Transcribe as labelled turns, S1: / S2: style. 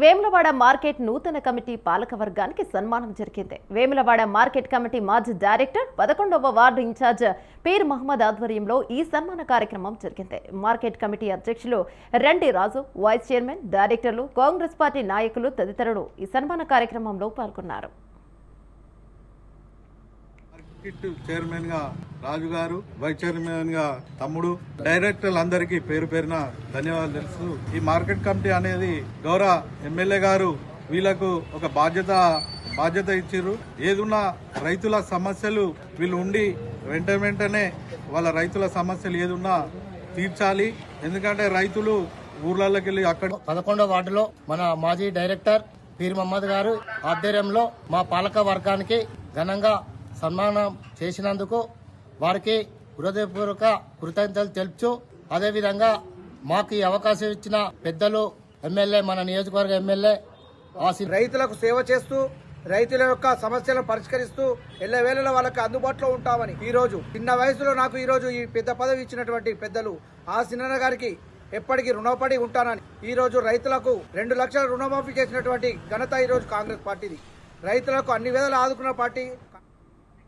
S1: Vemulawada market నూతన committee పాలక వర్గానికి సన్మానం జరిగింది. వేములవాడ మార్కెట్ కమిటీ మాజీ డైరెక్టర్ 11వ వార్డు ఇన్ఛార్జ్ పీర్ మహమ్మద్ ఆధ్వర్యంలో ఈ సన్మాన కార్యక్రమం జరిగింది. మార్కెట్ కమిటీ అధ్యక్షులు రండి రాజు, వైస్ చైర్మన్, డైరెక్టర్లు, కాంగ్రెస్ పార్టీ నాయకులు తదితరులు ఈ సన్మాన కార్యక్రమంలో పాల్గొన్నారు.
S2: చైర్మన్ గా రాజు గారు, వైస్ చైర్మన్ గా తమ్ముడు, డైరెక్టర్లు అందరికీ పేరు పేరున ధన్యవాదాలు తెలుసు. ఈ మార్కెట్ కమిటీ అనేది గౌరవ ఎమ్మెల్యే గారు వీళ్లకు ఒక బాధ్యత ఇచ్చారు. ఏదున్నా రైతుల సమస్యలు వీళ్ళు ఉండి వెంటనే వాళ్ళ రైతుల సమస్యలు ఏదున్నా తీర్చాలి. ఎందుకంటే రైతులు ఊర్లలోకి వెళ్ళి అక్కడ
S3: 11వ వార్డులో మన మాజీ డైరెక్టర్ పీర్ మహమ్మద్ గారు ఆధ్వర్యంలో మా పాలక వర్గానికి ఘనంగా సన్మానం చేసినందుకు వారికి హృదయపూర్వక కృతజ్ఞతలు తెలుపుతూ, అదేవిధంగా మాకు ఈ అవకాశం ఇచ్చిన పెద్దలు ఎమ్మెల్యే, మన నియోజకవర్గ ఎమ్మెల్యే
S4: రైతులకు సేవ చేస్తూ రైతుల యొక్క సమస్యలను పరిష్కరిస్తూ ఎల్లవేళలా వాళ్ళకి అందుబాటులో ఉంటామని ఈ రోజు చిన్న వయసులో నాకు ఈ రోజు ఈ పెద్ద పదవి ఇచ్చినటువంటి పెద్దలు సినన్న గారికి ఎప్పటికీ రుణపడి ఉంటానని, ఈ రోజు రైతులకు 2 లక్షల రుణమాఫీ చేసినటువంటి ఘనత ఈ రోజు కాంగ్రెస్ పార్టీది. రైతులకు అన్ని విధాలు ఆదుకున్న పార్టీ